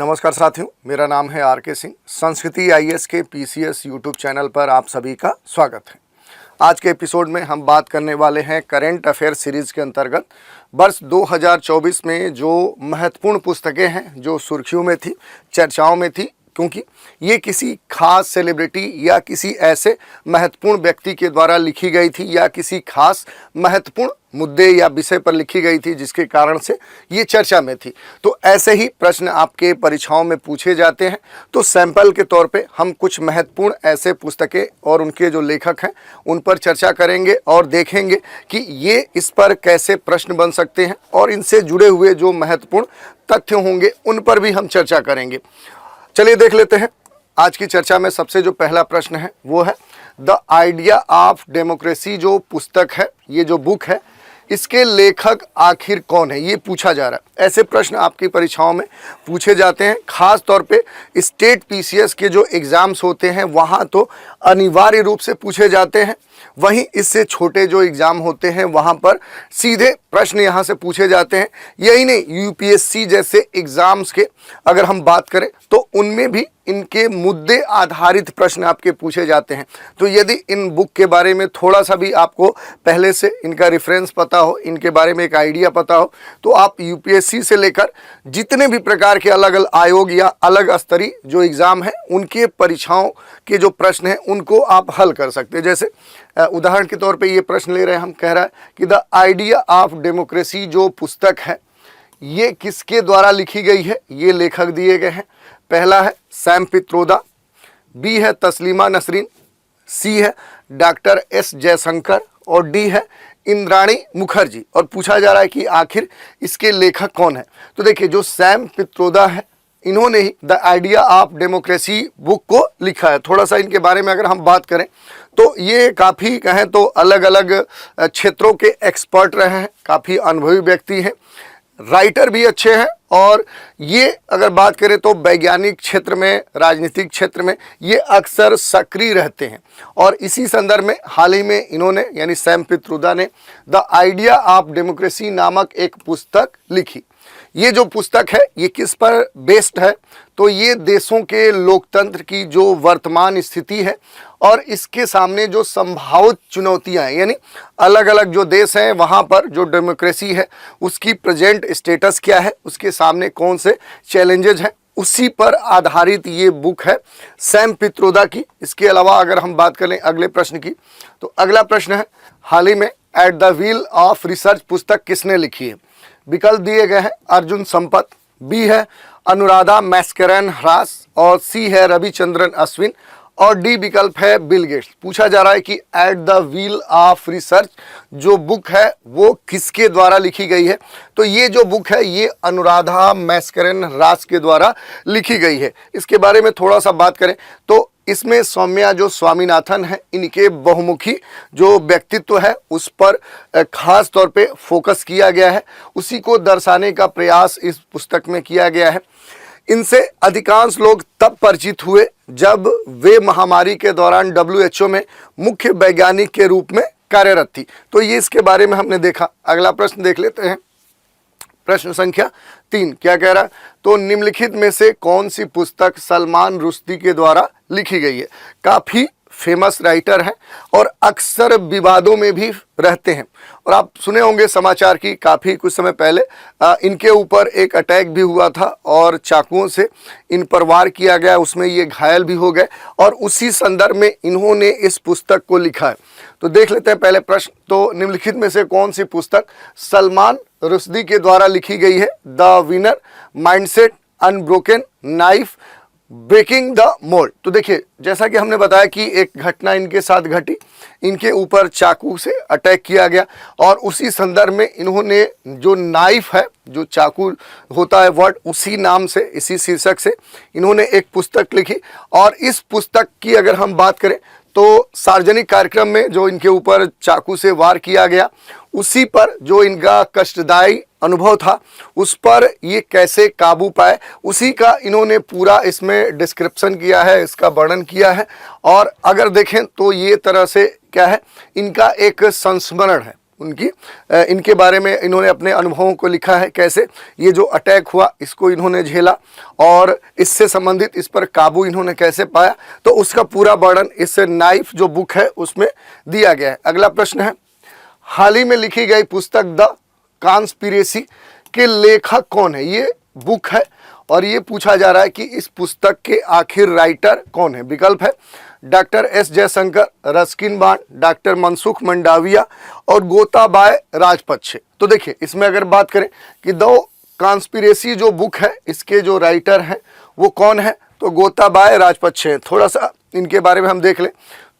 नमस्कार साथियों, मेरा नाम है आर.के. सिंह। संस्कृति आईएएस के पीसीएस यूट्यूब चैनल पर आप सभी का स्वागत है। आज के एपिसोड में हम बात करने वाले हैं करेंट अफेयर सीरीज़ के अंतर्गत वर्ष 2024 में जो महत्वपूर्ण पुस्तकें हैं जो सुर्खियों में थी, चर्चाओं में थी, क्योंकि ये किसी खास सेलिब्रिटी या किसी ऐसे महत्वपूर्ण व्यक्ति के द्वारा लिखी गई थी या किसी खास महत्वपूर्ण मुद्दे या विषय पर लिखी गई थी जिसके कारण से ये चर्चा में थी। तो ऐसे ही प्रश्न आपके परीक्षाओं में पूछे जाते हैं। तो सैंपल के तौर पे हम कुछ महत्वपूर्ण ऐसे पुस्तकें और उनके जो लेखक हैं उन पर चर्चा करेंगे और देखेंगे कि ये इस पर कैसे प्रश्न बन सकते हैं और इनसे जुड़े हुए जो महत्वपूर्ण तथ्य होंगे उन पर भी हम चर्चा करेंगे। चलिए देख लेते हैं। आज की चर्चा में सबसे जो पहला प्रश्न है वो है द आइडिया ऑफ डेमोक्रेसी। जो पुस्तक है, ये जो बुक है, इसके लेखक आखिर कौन है, ये पूछा जा रहा है। ऐसे प्रश्न आपकी परीक्षाओं में पूछे जाते हैं। खास तौर पे स्टेट पीसीएस के जो एग्ज़ाम्स होते हैं वहाँ तो अनिवार्य रूप से पूछे जाते हैं। वहीं इससे छोटे जो एग्ज़ाम होते हैं वहाँ पर सीधे प्रश्न यहाँ से पूछे जाते हैं। यही नहीं, यूपीएससी जैसे एग्ज़ाम्स के अगर हम बात करें तो उनमें भी इनके मुद्दे आधारित प्रश्न आपके पूछे जाते हैं। तो यदि इन बुक के बारे में थोड़ा सा भी आपको पहले से इनका रेफरेंस पता हो, इनके बारे में एक आइडिया पता हो, तो आप यूपीएससी से लेकर जितने भी प्रकार के अलग अलग आयोग या अलग स्तरीय जो एग्ज़ाम हैं उनके परीक्षाओं के जो प्रश्न हैं उनको आप हल कर सकते हैं। जैसे उदाहरण के तौर पे ये प्रश्न ले रहे हैं, हम कह रहा है कि द आइडिया ऑफ डेमोक्रेसी जो पुस्तक है ये किसके द्वारा लिखी गई है। ये लेखक दिए गए हैं। पहला है सैम पित्रोदा, बी है तस्लीमा नसरीन, सी है डॉक्टर एस जयशंकर और डी है इंद्राणी मुखर्जी। और पूछा जा रहा है कि आखिर इसके लेखक कौन है। तो देखिए, जो सैम पित्रोदा है इन्होंने ही the idea of democracy book को लिखा है। थोड़ा सा इनके बारे में अगर हम बात करें तो ये काफ़ी कहें तो अलग अलग क्षेत्रों के एक्सपर्ट रहे हैं, काफ़ी अनुभवी व्यक्ति हैं, राइटर भी अच्छे हैं। और ये अगर बात करें तो वैज्ञानिक क्षेत्र में, राजनीतिक क्षेत्र में ये अक्सर सक्रिय रहते हैं। और इसी संदर्भ में हाल ही में इन्होंने यानी सैम पित्रोदा ने द आइडिया ऑफ डेमोक्रेसी नामक एक पुस्तक लिखी। ये जो पुस्तक है ये किस पर बेस्ड है, तो ये देशों के लोकतंत्र की जो वर्तमान स्थिति है और इसके सामने जो संभावित चुनौतियां हैं, यानी अलग अलग जो देश हैं वहाँ पर जो डेमोक्रेसी है उसकी प्रेजेंट स्टेटस क्या है, उसके सामने कौन से चैलेंजेज हैं, उसी पर आधारित ये बुक है सैम पित्रोदा की। इसके अलावा अगर हम बात करें अगले प्रश्न की, तो अगला प्रश्न है हाल ही में at the wheel of research पुस्तक किसने लिखी है। विकल्प दिए गए हैं अर्जुन संपत, बी है अनुराधा मैस्करन ह्रास और सी है रविचंद्रन अश्विन और डी विकल्प है बिल गेट्स। पूछा जा रहा है कि at the wheel of research जो बुक है वो किसके द्वारा लिखी गई है। तो ये जो बुक है ये अनुराधा मैस्करन ह्रास के द्वारा लिखी गई है। इसके बारे में थोड़ा सा बात करें तो इसमें सौम्या जो स्वामीनाथन है इनके बहुमुखी जो व्यक्तित्व है उस पर खास तौर पे फोकस किया गया है, उसी को दर्शाने का प्रयास इस पुस्तक में किया गया है। इनसे अधिकांश लोग तब परिचित हुए जब वे महामारी के दौरान WHO में मुख्य वैज्ञानिक के रूप में कार्यरत थी। तो ये इसके बारे में हमने देखा। अगला प्रश्न देख लेते हैं। प्रश्न संख्या 3 क्या कह रहा है, तो निम्नलिखित में से कौन सी पुस्तक सलमान रुश्दी के द्वारा लिखी गई है। काफ़ी फेमस राइटर हैं और अक्सर विवादों में भी रहते हैं। और आप सुने होंगे समाचार की काफ़ी कुछ समय पहले इनके ऊपर एक अटैक भी हुआ था और चाकुओं से इन पर वार किया गया, उसमें ये घायल भी हो गए और उसी संदर्भ में इन्होंने इस पुस्तक को लिखा है। तो देख लेते हैं पहले प्रश्न, तो निम्नलिखित में से कौन सी पुस्तक सलमान रुश्दी के द्वारा लिखी गई है। The winner, mindset, unbroken, knife, breaking the mould. तो देखिए, जैसा कि हमने बताया कि एक घटना इनके साथ घटी, इनके ऊपर चाकू से अटैक किया गया और उसी संदर्भ में इन्होंने जो नाइफ है, जो चाकू होता है वर्ड, उसी नाम से, इसी शीर्षक से इन्होंने एक पुस्तक लिखी। और इस पुस्तक की अगर हम बात करें तो सार्वजनिक कार्यक्रम में जो इनके ऊपर चाकू से वार किया गया उसी पर जो इनका कष्टदायी अनुभव था उस पर ये कैसे काबू पाए, उसी का इन्होंने पूरा इसमें डिस्क्रिप्शन किया है, इसका वर्णन किया है। और अगर देखें तो ये तरह से क्या है, इनका एक संस्मरण है। उनकी इनके बारे में इन्होंने अपने अनुभवों को लिखा है, कैसे ये जो अटैक हुआ इसको इन्होंने झेला और इससे संबंधित इस पर काबू इन्होंने कैसे पाया, तो उसका पूरा वर्णन इस नाइफ जो बुक है उसमें दिया गया है। अगला प्रश्न है, हाल ही में लिखी गई पुस्तक द कॉन्स्पिरेसी के लेखक कौन है? ये बुक है और ये पूछा जा रहा है कि इस पुस्तक के आखिर राइटर कौन है। विकल्प है doctor S Jaishankar, Ruskin bond, doctor Mansukh Mandaviya और गोताबाय राजपक्षे। तो देखिए इसमें अगर बात करें कि द कॉन्स्पिरेसी जो बुक है इसके जो राइटर हैं वो कौन है, तो गोताबाय राजपक्षे हैं। थोड़ा सा इनके बारे में हम देख लें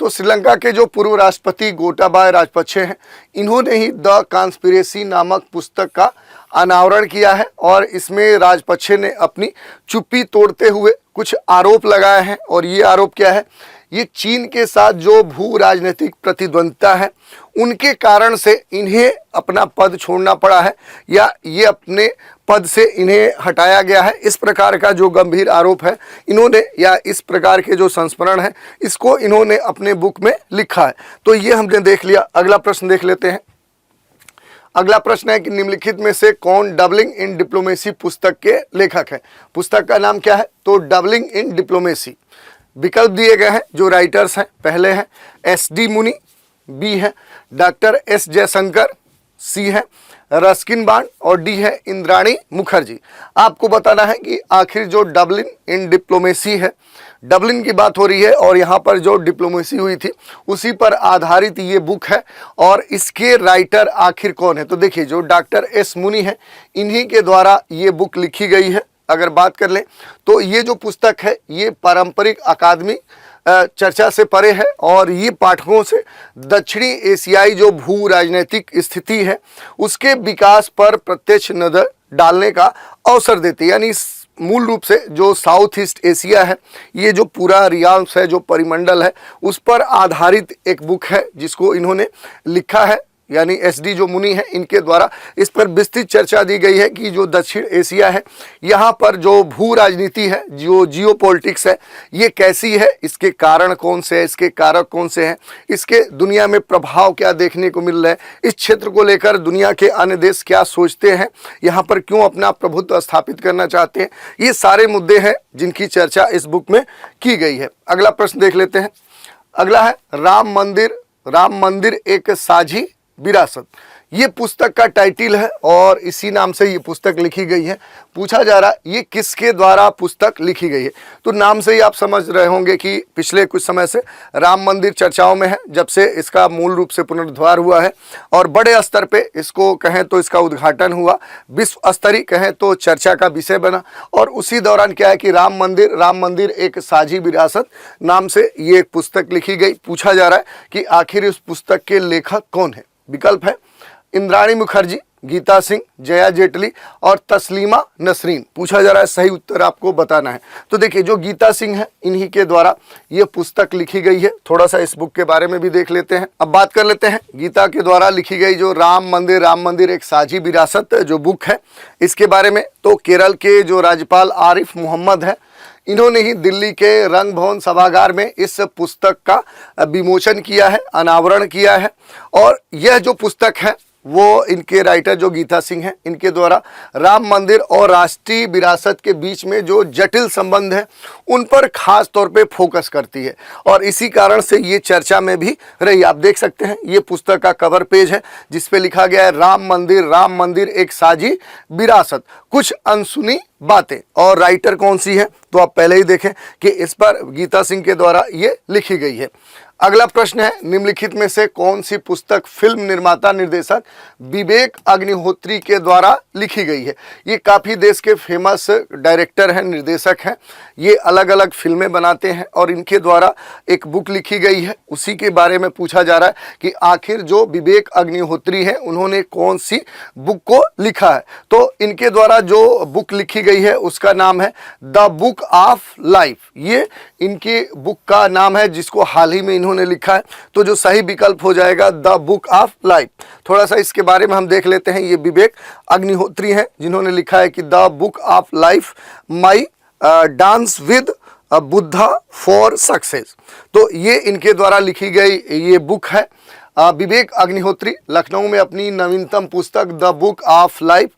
तो श्रीलंका के जो पूर्व राष्ट्रपति गोटाबाय राजपक्षे हैं, इन्होंने ही द कॉन्स्पिरेसी नामक पुस्तक का अनावरण किया है और इसमें राजपक्षे ने अपनी चुप्पी तोड़ते हुए कुछ आरोप लगाए हैं। और ये आरोप क्या है, ये चीन के साथ जो भू राजनीतिक प्रतिद्वंद्विता है उनके कारण से इन्हें अपना पद छोड़ना पड़ा है या ये अपने पद से इन्हें हटाया गया है। इस प्रकार का जो गंभीर आरोप है इन्होंने, या इस प्रकार के जो संस्मरण है इसको इन्होंने अपने बुक में लिखा है। तो ये हमने देख लिया। अगला प्रश्न देख लेते हैं। अगला प्रश्न है कि निम्नलिखित में से कौन डबलिंग इन डिप्लोमेसी पुस्तक के लेखक है? पुस्तक का नाम क्या है? तो डबलिंग इन डिप्लोमेसी। विकल्प दिए गए हैं जो राइटर्स हैं, पहले हैं एस.डी. मुनि, बी है डॉक्टर एस जयशंकर, सी है रस्किन बॉन्ड और डी है इंद्राणी मुखर्जी। आपको बताना है कि आखिर जो डबलिन इन डिप्लोमेसी है, डबलिन की बात हो रही है और यहाँ पर जो डिप्लोमेसी हुई थी उसी पर आधारित ये बुक है और इसके राइटर आखिर कौन है? तो देखिए जो डॉक्टर एस मुनि है इन्हीं के द्वारा ये बुक लिखी गई है। अगर बात कर लें तो ये जो पुस्तक है ये पारंपरिक अकादमी चर्चा से परे है और ये पाठकों से दक्षिणी एशियाई जो भू राजनीतिक स्थिति है उसके विकास पर प्रत्यक्ष नजर डालने का अवसर देती है। यानी मूल रूप से जो साउथ ईस्ट एशिया है, ये जो पूरा रियाल्स है, जो परिमंडल है, उस पर आधारित एक बुक है जिसको इन्होंने लिखा है। यानी एस.डी. जो मुनि है इनके द्वारा इस पर विस्तृत चर्चा दी गई है कि जो दक्षिण एशिया है यहाँ पर जो भू राजनीति है, जो जियोपॉलिटिक्स है, ये कैसी है, इसके कारण कौन से हैं, इसके कारक कौन से हैं, इसके दुनिया में प्रभाव क्या देखने को मिल रहा है, इस क्षेत्र को लेकर दुनिया के अन्य देश क्या सोचते हैं, यहाँ पर क्यों अपना प्रभुत्व स्थापित करना चाहते हैं, ये सारे मुद्दे हैं जिनकी चर्चा इस बुक में की गई है। अगला प्रश्न देख लेते हैं। अगला है राम मंदिर एक साझी विरासत। ये पुस्तक का टाइटल है और इसी नाम से ये पुस्तक लिखी गई है। पूछा जा रहा है ये किसके द्वारा पुस्तक लिखी गई है? तो नाम से ही आप समझ रहे होंगे कि पिछले कुछ समय से राम मंदिर चर्चाओं में है, जब से इसका मूल रूप से पुनरुद्धार हुआ है और बड़े स्तर पे इसको कहें तो इसका उद्घाटन हुआ, विश्व स्तरीय कहें तो चर्चा का विषय बना। और उसी दौरान क्या है कि राम मंदिर एक साझी विरासत नाम से ये एक पुस्तक लिखी गई। पूछा जा रहा है कि आखिर इस पुस्तक के लेखक कौन है? विकल्प है इंद्राणी मुखर्जी, गीता सिंह, जया जेटली और तस्लीमा नसरीन। पूछा जा रहा है, सही उत्तर आपको बताना है। तो देखिए जो गीता सिंह है इन्हीं के द्वारा ये पुस्तक लिखी गई है। थोड़ा सा इस बुक के बारे में भी देख लेते हैं। अब बात कर लेते हैं गीता के द्वारा लिखी गई जो राम मंदिर एक साझी विरासत जो बुक है इसके बारे में। तो केरल के जो राज्यपाल आरिफ मोहम्मद है इन्होंने ही दिल्ली के रंग भवन सभागार में इस पुस्तक का विमोचन किया है, अनावरण किया है। और यह जो पुस्तक है वो इनके राइटर जो गीता सिंह हैं इनके द्वारा राम मंदिर और राष्ट्रीय विरासत के बीच में जो जटिल संबंध है उन पर खास तौर पे फोकस करती है और इसी कारण से ये चर्चा में भी रही। आप देख सकते हैं ये पुस्तक का कवर पेज है जिस पे लिखा गया है राम मंदिर एक साझी विरासत, कुछ अनसुनी बातें। और राइटर कौन सी है तो आप पहले ही देखें कि इस पर गीता सिंह के द्वारा ये लिखी गई है। अगला प्रश्न है निम्नलिखित में से कौन सी पुस्तक फिल्म निर्माता निर्देशक विवेक अग्निहोत्री के द्वारा लिखी गई है? ये काफ़ी देश के फेमस डायरेक्टर हैं, निर्देशक हैं, ये अलग अलग फिल्में बनाते हैं और इनके द्वारा एक बुक लिखी गई है। उसी के बारे में पूछा जा रहा है कि आखिर जो विवेक अग्निहोत्री हैं उन्होंने कौन सी बुक को लिखा है? तो इनके द्वारा जो बुक लिखी गई है उसका नाम है द बुक ऑफ लाइफ। ये इनकी बुक का नाम है जिसको हाल ही में इन्होंने लिखा है। तो जो सही विकल्प हो जाएगा द बुक ऑफ लाइफ। थोड़ा सा इसके बारे में हम देख लेते हैं। ये विवेक अग्निहोत्री हैं जिन्होंने लिखा है कि the book of life my dance with Buddha for success. तो ये इनके द्वारा लिखी गई ये बुक है। विवेक अग्निहोत्री लखनऊ में अपनी नवीनतम पुस्तक the book of life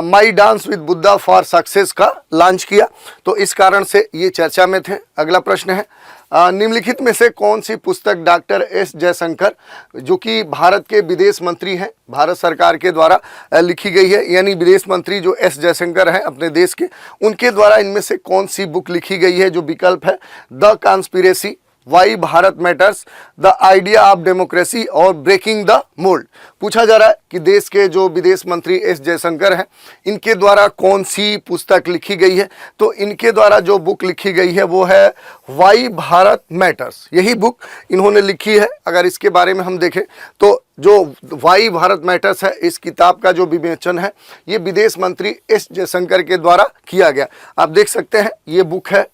my dance with Buddha for success का लॉन्च किया, तो इस कारण से ये चर्चा में थे। अगला प्रश्न है, निम्नलिखित में से कौन सी पुस्तक डॉक्टर एस जयशंकर, जो कि भारत के विदेश मंत्री हैं, भारत सरकार के द्वारा लिखी गई है, यानी विदेश मंत्री जो एस जयशंकर हैं अपने देश के, उनके द्वारा इनमें से कौन सी बुक लिखी गई है? जो विकल्प है the conspiracy, why Bharat matters, the idea of democracy और ब्रेकिंग द मोल्ड। पूछा जा रहा है कि देश के जो विदेश मंत्री एस जयशंकर हैं, इनके द्वारा कौन सी पुस्तक लिखी गई है? तो इनके द्वारा जो बुक लिखी गई है वो है वाई भारत मैटर्स, यही बुक इन्होंने लिखी है। अगर इसके बारे में हम देखें तो जो वाई भारत मैटर्स है, इस किताब का जो विवेचन है ये विदेश मंत्री एस जयशंकर के द्वारा किया गया। आप देख सकते हैं ये बुक है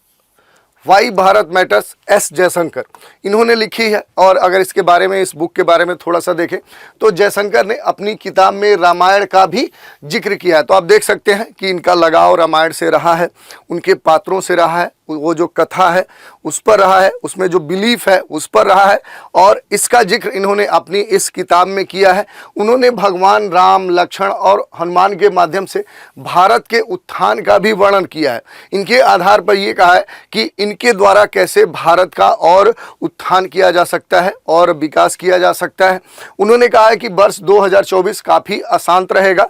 why Bharat matters, S Jaishankar इन्होंने लिखी है। और अगर इसके बारे में, इस बुक के बारे में थोड़ा सा देखें तो जयशंकर ने अपनी किताब में रामायण का भी जिक्र किया है। तो आप देख सकते हैं कि इनका लगाव रामायण से रहा है, उनके पात्रों से रहा है, वो जो कथा है उस पर रहा है, उसमें जो बिलीफ है उस पर रहा है, और इसका जिक्र इन्होंने अपनी इस किताब में किया है। उन्होंने भगवान राम, लक्ष्मण और हनुमान के माध्यम से भारत के उत्थान का भी वर्णन किया है। इनके आधार पर ये कहा है कि इनके द्वारा कैसे भारत का और उत्थान किया जा सकता है और विकास किया जा सकता है। उन्होंने कहा है कि वर्ष 2024 काफ़ी अशांत रहेगा,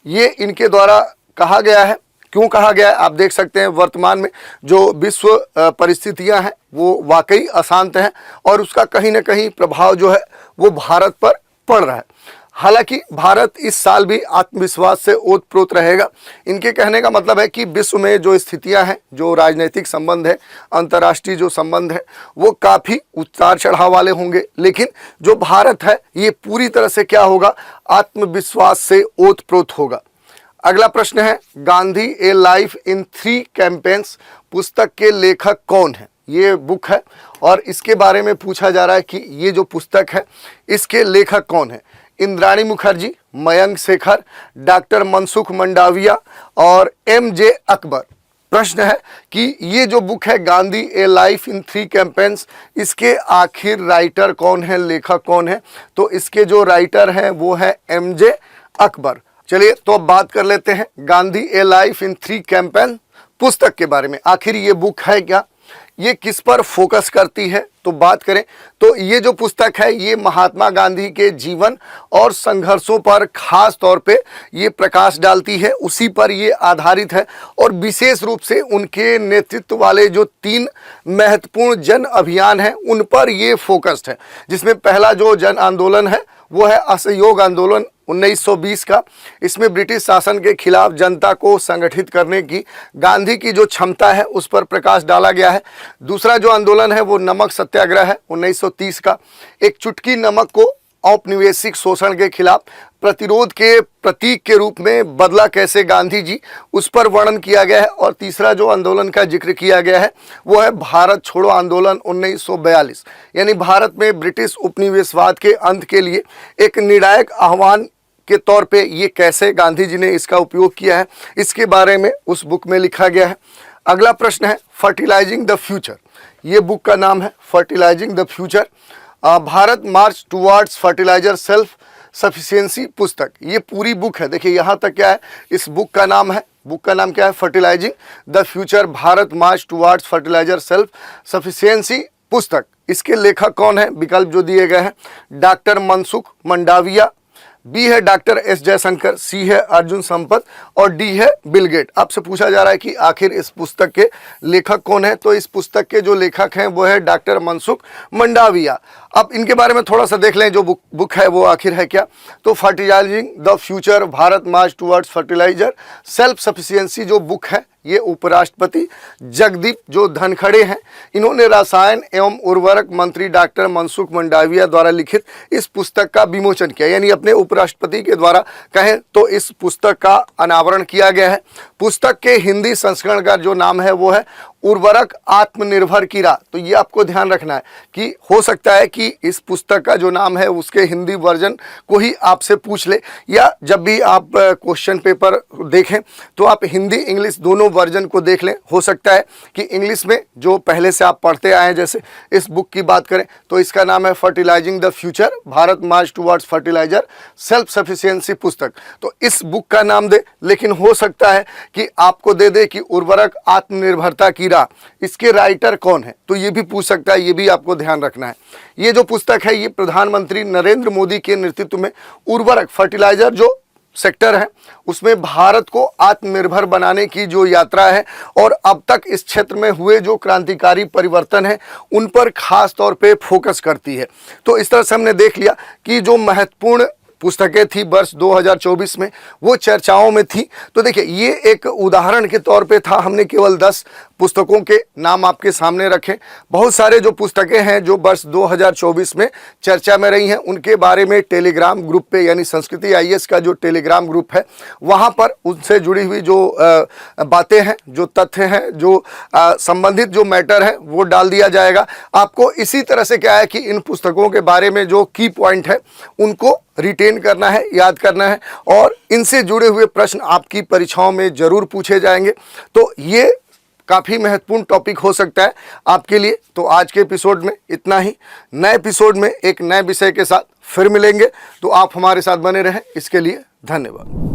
ये इनके द्वारा कहा गया है। क्यों कहा गया है? आप देख सकते हैं वर्तमान में जो विश्व परिस्थितियां हैं वो वाकई अशांत हैं, और उसका कहीं ना कहीं प्रभाव जो है वो भारत पर पड़ रहा है। हालांकि भारत इस साल भी आत्मविश्वास से ओतप्रोत रहेगा। इनके कहने का मतलब है कि विश्व में जो स्थितियां हैं, जो राजनीतिक संबंध है, अंतर्राष्ट्रीय जो संबंध है, वो काफ़ी उतार चढ़ाव वाले होंगे, लेकिन जो भारत है ये पूरी तरह से क्या होगा? आत्मविश्वास से ओतप्रोत होगा। अगला प्रश्न है, गांधी ए लाइफ इन 3 कैंपेन्स पुस्तक के लेखक कौन है? ये बुक है और इसके बारे में पूछा जा रहा है कि ये जो पुस्तक है इसके लेखक कौन है? इंद्राणी मुखर्जी, मयंक शेखर, डॉक्टर मनसुख मंडाविया और एम.जे. अकबर। प्रश्न है कि ये जो बुक है गांधी ए लाइफ इन 3 कैंपेन्स, इसके आखिर राइटर कौन है, लेखक कौन है? तो इसके जो राइटर हैं वो है एम.जे. अकबर। चलिए तो अब बात कर लेते हैं गांधी ए लाइफ इन 3 कैंपेन पुस्तक के बारे में। आखिर ये बुक है क्या, ये किस पर फोकस करती है? तो बात करें तो ये जो पुस्तक है ये महात्मा गांधी के जीवन और संघर्षों पर खास तौर पे ये प्रकाश डालती है, उसी पर ये आधारित है, और विशेष रूप से उनके नेतृत्व वाले जो 3 महत्वपूर्ण जन अभियान हैं उन पर ये फोकस्ड है। जिसमें पहला जो जन आंदोलन है वो है असहयोग आंदोलन 1920 का। इसमें ब्रिटिश शासन के खिलाफ जनता को संगठित करने की गांधी की जो क्षमता है उस पर प्रकाश डाला गया है। दूसरा जो आंदोलन है वो नमक सत्याग्रह है 1930 का। एक चुटकी नमक को औपनिवेशिक शोषण के खिलाफ प्रतिरोध के प्रतीक के रूप में बदला कैसे गांधी जी, उस पर वर्णन किया गया है। और तीसरा जो आंदोलन का जिक्र किया गया है वो है भारत छोड़ो आंदोलन 1942, यानी भारत में ब्रिटिश उपनिवेशवाद के अंत के लिए एक निर्णायक आह्वान के तौर पे ये कैसे गांधी जी ने इसका उपयोग किया है, इसके बारे में उस बुक में लिखा गया है। अगला प्रश्न है फर्टिलाइजिंग द फ्यूचर। ये बुक का नाम है fertilising the future, Bharat march towards fertiliser self sufficiency पुस्तक। ये पूरी बुक है, देखिए यहाँ तक क्या है, इस बुक का नाम है, बुक का नाम क्या है? Fertilising the future, Bharat march towards fertiliser self sufficiency पुस्तक। इसके लेखक कौन है? विकल्प जो दिए गए हैं, डॉक्टर मनसुख मंडाविया, बी है डॉक्टर एस जयशंकर, सी है अर्जुन संपत और डी है बिल गेट। आपसे पूछा जा रहा है कि आखिर इस पुस्तक के लेखक कौन है? तो इस पुस्तक के जो लेखक हैं वो है डॉक्टर मनसुख मंडाविया। अब इनके बारे में थोड़ा सा देख लें, जो बुक है वो आखिर है क्या। तो fertilising the future, Bharat march towards fertiliser self sufficiency जो बुक है, ये उपराष्ट्रपति जगदीप जो धनखड़े हैं, इन्होंने रसायन एवं उर्वरक मंत्री डॉक्टर मनसुख मंडाविया द्वारा लिखित इस पुस्तक का विमोचन किया, यानी अपने उपराष्ट्रपति के द्वारा कहें तो इस पुस्तक का अनावरण किया गया है। पुस्तक के हिंदी संस्करण का जो नाम है वो है उर्वरक आत्मनिर्भर की राह। तो ये आपको ध्यान रखना है कि हो सकता है कि इस पुस्तक का जो नाम है उसके हिंदी वर्जन को ही आपसे पूछ ले, या जब भी आप क्वेश्चन पेपर देखें तो आप हिंदी इंग्लिश दोनों वर्जन को देख लें। हो सकता है कि इंग्लिश में जो पहले से आप पढ़ते आए हैं, जैसे इस बुक की बात करें तो इसका नाम है fertilising the future, Bharat march towards fertiliser self sufficiency पुस्तक, तो इस बुक का नाम दे। लेकिन हो सकता है कि आपको दे दे कि उर्वरक आत्मनिर्भरता की राह, इसके राइटर कौन है, तो ये भी पूछ सकता है। ये भी आपको ध्यान रखना है। ये जो पुस्तक है ये प्रधानमंत्री नरेंद्र मोदी के नेतृत्व में उर्वरक फर्टिलाइजर जो सेक्टर है उसमें भारत को आत्मनिर्भर बनाने की जो यात्रा है और अब तक इस क्षेत्र में हुए जो क्रांतिकारी परिवर्तन है उन पर खास तौर पे फोकस करती है। तो इस तरह से हमने देख लिया कि जो महत्वपूर्ण पुस्तकें थी वर्ष 2024 में वो चर्चाओं में थी। तो देखिए ये एक उदाहरण के तौर पे था, हमने केवल 10 पुस्तकों के नाम आपके सामने रखे। बहुत सारे जो पुस्तकें हैं जो वर्ष 2024 में चर्चा में रही हैं उनके बारे में टेलीग्राम ग्रुप पे, यानी संस्कृति आईएएस का जो टेलीग्राम ग्रुप है वहाँ पर उनसे जुड़ी हुई जो बातें हैं, जो तथ्य हैं, जो संबंधित जो मैटर है वो डाल दिया जाएगा। आपको इसी तरह से क्या है कि इन पुस्तकों के बारे में जो की पॉइंट है उनको रिटेन करना है, याद करना है, और इनसे जुड़े हुए प्रश्न आपकी परीक्षाओं में जरूर पूछे जाएंगे। तो ये काफ़ी महत्वपूर्ण टॉपिक हो सकता है आपके लिए। तो आज के एपिसोड में इतना ही। नए एपिसोड में एक नए विषय के साथ फिर मिलेंगे, तो आप हमारे साथ बने रहें। इसके लिए धन्यवाद।